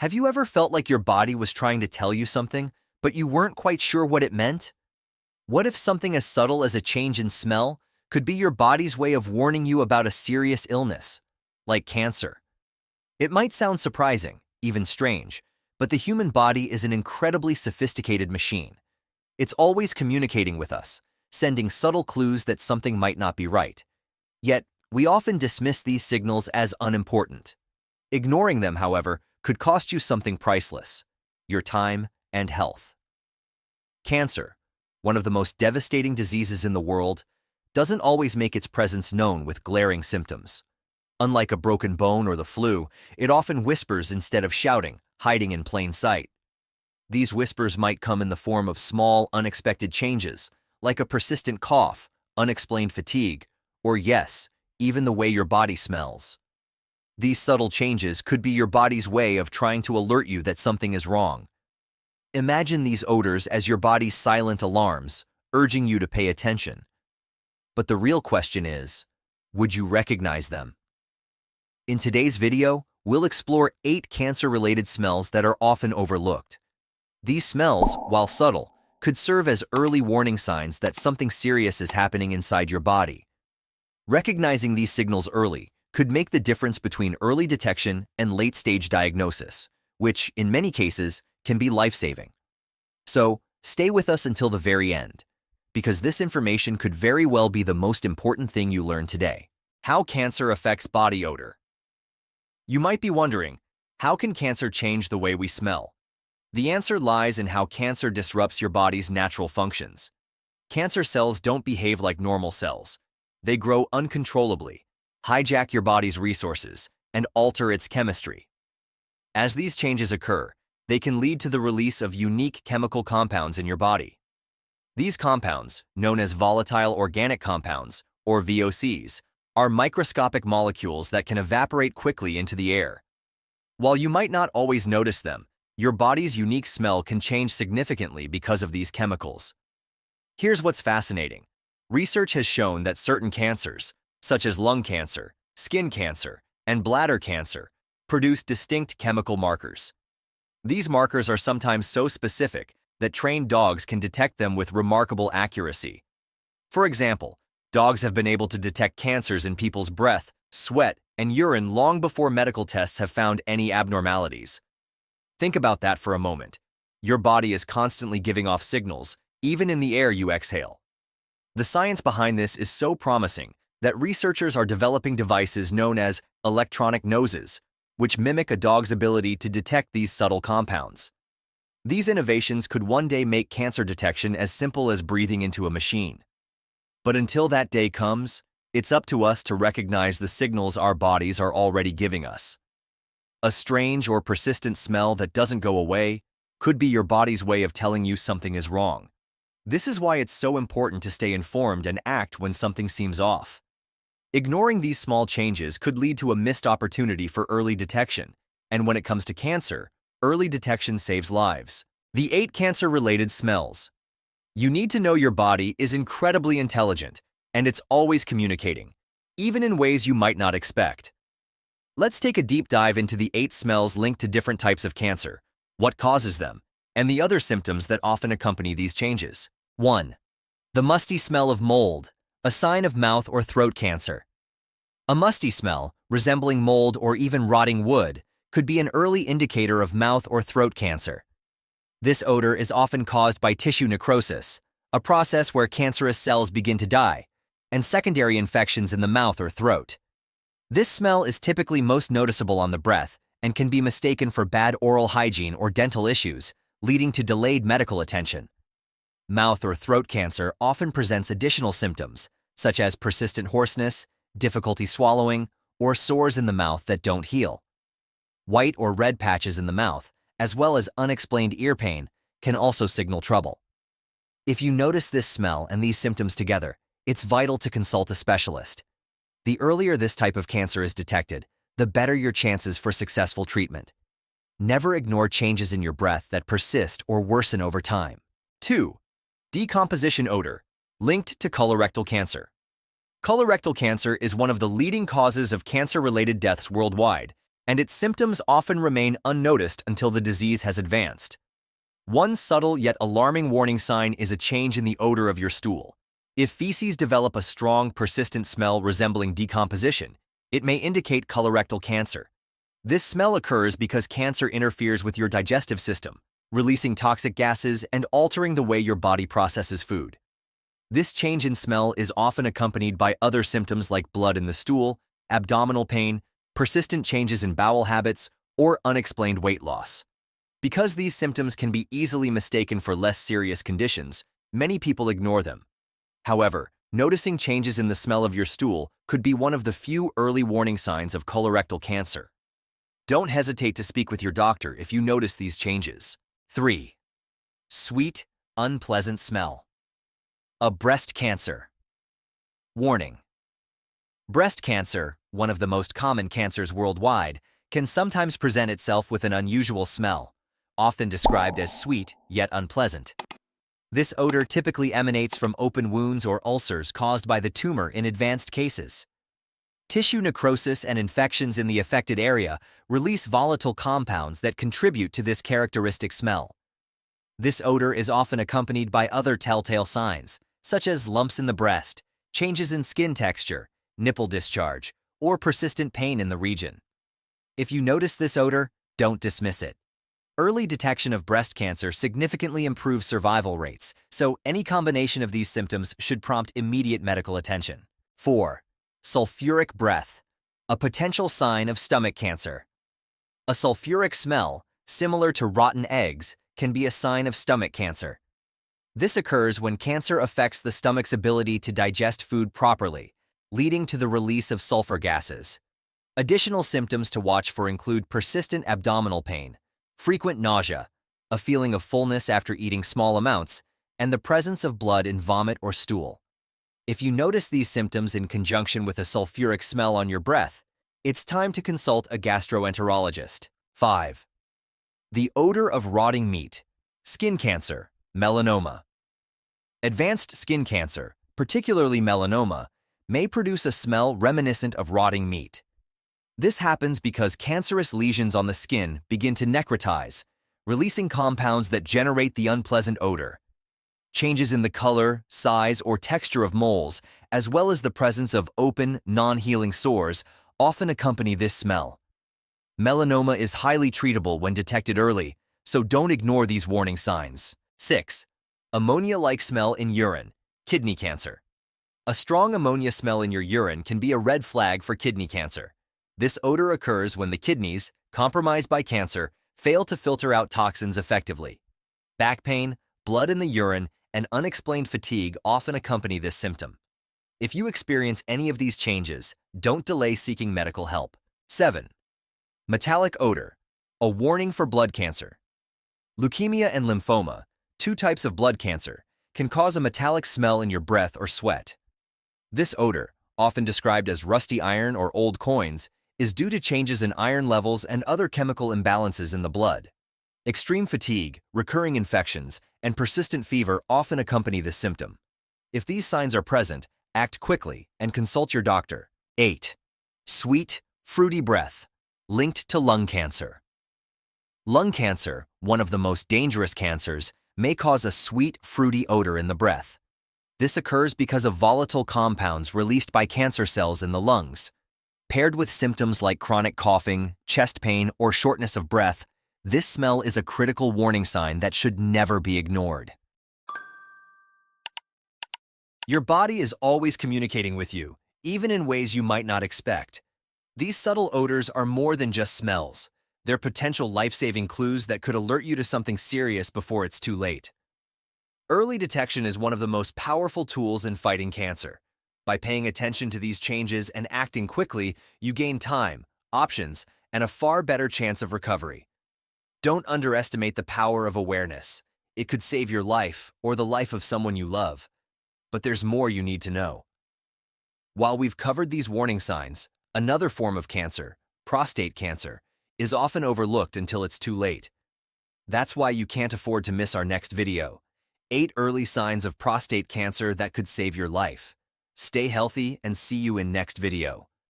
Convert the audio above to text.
Have you ever felt like your body was trying to tell you something, but you weren't quite sure what it meant? What if something as subtle as a change in smell could be your body's way of warning you about a serious illness, like cancer? It might sound surprising, even strange, but the human body is an incredibly sophisticated machine. It's always communicating with us, sending subtle clues that something might not be right. Yet, we often dismiss these signals as unimportant. Ignoring them, however, could cost you something priceless: your time and health. Cancer, one of the most devastating diseases in the world, doesn't always make its presence known with glaring symptoms. Unlike a broken bone or the flu, it often whispers instead of shouting, hiding in plain sight. These whispers might come in the form of small, unexpected changes, like a persistent cough, unexplained fatigue, or yes, even the way your body smells. These subtle changes could be your body's way of trying to alert you that something is wrong. Imagine these odors as your body's silent alarms, urging you to pay attention. But the real question is, would you recognize them? In today's video, we'll explore 8 cancer-related smells that are often overlooked. These smells, while subtle, could serve as early warning signs that something serious is happening inside your body. Recognizing these signals early could make the difference between early detection and late-stage diagnosis, which, in many cases, can be life-saving. So, stay with us until the very end, because this information could very well be the most important thing you learn today. How cancer affects body odor. You might be wondering, how can cancer change the way we smell? The answer lies in how cancer disrupts your body's natural functions. Cancer cells don't behave like normal cells. They grow uncontrollably, hijack your body's resources, and alter its chemistry. As these changes occur, they can lead to the release of unique chemical compounds in your body. These compounds, known as volatile organic compounds, or VOCs, are microscopic molecules that can evaporate quickly into the air. While you might not always notice them, your body's unique smell can change significantly because of these chemicals. Here's what's fascinating. Research has shown that certain cancers, such as lung cancer, skin cancer, and bladder cancer, produce distinct chemical markers. These markers are sometimes so specific that trained dogs can detect them with remarkable accuracy. For example, dogs have been able to detect cancers in people's breath, sweat, and urine long before medical tests have found any abnormalities. Think about that for a moment. Your body is constantly giving off signals, even in the air you exhale. The science behind this is so promising that researchers are developing devices known as electronic noses, which mimic a dog's ability to detect these subtle compounds. These innovations could one day make cancer detection as simple as breathing into a machine. But until that day comes, it's up to us to recognize the signals our bodies are already giving us. A strange or persistent smell that doesn't go away could be your body's way of telling you something is wrong. This is why it's so important to stay informed and act when something seems off. Ignoring these small changes could lead to a missed opportunity for early detection, and when it comes to cancer, early detection saves lives. The 8 cancer-related smells. You need to know your body is incredibly intelligent, and it's always communicating, even in ways you might not expect. Let's take a deep dive into the 8 smells linked to different types of cancer, what causes them, and the other symptoms that often accompany these changes. 1. The musty smell of mold, a sign of mouth or throat cancer. A musty smell, resembling mold or even rotting wood, could be an early indicator of mouth or throat cancer. This odor is often caused by tissue necrosis, a process where cancerous cells begin to die, and secondary infections in the mouth or throat. This smell is typically most noticeable on the breath and can be mistaken for bad oral hygiene or dental issues, leading to delayed medical attention. Mouth or throat cancer often presents additional symptoms, such as persistent hoarseness, difficulty swallowing, or sores in the mouth that don't heal. White or red patches in the mouth, as well as unexplained ear pain, can also signal trouble. If you notice this smell and these symptoms together, it's vital to consult a specialist. The earlier this type of cancer is detected, the better your chances for successful treatment. Never ignore changes in your breath that persist or worsen over time. 2. Decomposition odor, linked to colorectal cancer. Colorectal cancer is one of the leading causes of cancer-related deaths worldwide, and its symptoms often remain unnoticed until the disease has advanced. One subtle yet alarming warning sign is a change in the odor of your stool. If feces develop a strong, persistent smell resembling decomposition, it may indicate colorectal cancer. This smell occurs because cancer interferes with your digestive system, releasing toxic gases and altering the way your body processes food. This change in smell is often accompanied by other symptoms like blood in the stool, abdominal pain, persistent changes in bowel habits, or unexplained weight loss. Because these symptoms can be easily mistaken for less serious conditions, many people ignore them. However, noticing changes in the smell of your stool could be one of the few early warning signs of colorectal cancer. Don't hesitate to speak with your doctor if you notice these changes. 3. Sweet, unpleasant smell. A breast cancer. Warning. Breast cancer, one of the most common cancers worldwide, can sometimes present itself with an unusual smell, often described as sweet yet unpleasant. This odor typically emanates from open wounds or ulcers caused by the tumor in advanced cases. Tissue necrosis and infections in the affected area release volatile compounds that contribute to this characteristic smell. This odor is often accompanied by other telltale signs, such as lumps in the breast, changes in skin texture, nipple discharge, or persistent pain in the region. If you notice this odor, don't dismiss it. Early detection of breast cancer significantly improves survival rates, so any combination of these symptoms should prompt immediate medical attention. 4. Sulfuric breath, a potential sign of stomach cancer. A sulfuric smell, similar to rotten eggs, can be a sign of stomach cancer. This occurs when cancer affects the stomach's ability to digest food properly, leading to the release of sulfur gases. Additional symptoms to watch for include persistent abdominal pain, frequent nausea, a feeling of fullness after eating small amounts, and the presence of blood in vomit or stool. If you notice these symptoms in conjunction with a sulfuric smell on your breath, it's time to consult a gastroenterologist. 5. The odor of rotting meat. Skin cancer, melanoma. Advanced skin cancer, particularly melanoma, may produce a smell reminiscent of rotting meat. This happens because cancerous lesions on the skin begin to necrotize, releasing compounds that generate the unpleasant odor. Changes in the color, size, or texture of moles, as well as the presence of open, non-healing sores, often accompany this smell. Melanoma is highly treatable when detected early, so don't ignore these warning signs. 6. Ammonia-like smell in urine, kidney cancer. A strong ammonia smell in your urine can be a red flag for kidney cancer. This odor occurs when the kidneys, compromised by cancer, fail to filter out toxins effectively. Back pain, blood in the urine, and unexplained fatigue often accompany this symptom. If you experience any of these changes, don't delay seeking medical help. 7. Metallic odor, a warning for blood cancer. Leukemia and lymphoma, two types of blood cancer, can cause a metallic smell in your breath or sweat. This odor, often described as rusty iron or old coins, is due to changes in iron levels and other chemical imbalances in the blood. Extreme fatigue, recurring infections, and persistent fever often accompany this symptom. If these signs are present, act quickly and consult your doctor. 8. Sweet, fruity breath, linked to lung cancer. Lung cancer, one of the most dangerous cancers, may cause a sweet, fruity odor in the breath. This occurs because of volatile compounds released by cancer cells in the lungs. Paired with symptoms like chronic coughing, chest pain, or shortness of breath, this smell is a critical warning sign that should never be ignored. Your body is always communicating with you, even in ways you might not expect. These subtle odors are more than just smells. They're potential life-saving clues that could alert you to something serious before it's too late. Early detection is one of the most powerful tools in fighting cancer. By paying attention to these changes and acting quickly, you gain time, options, and a far better chance of recovery. Don't underestimate the power of awareness. It could save your life or the life of someone you love. But there's more you need to know. While we've covered these warning signs, another form of cancer, prostate cancer, is often overlooked until it's too late. That's why you can't afford to miss our next video. 8 early signs of prostate cancer that could save your life. Stay healthy and see you in next video.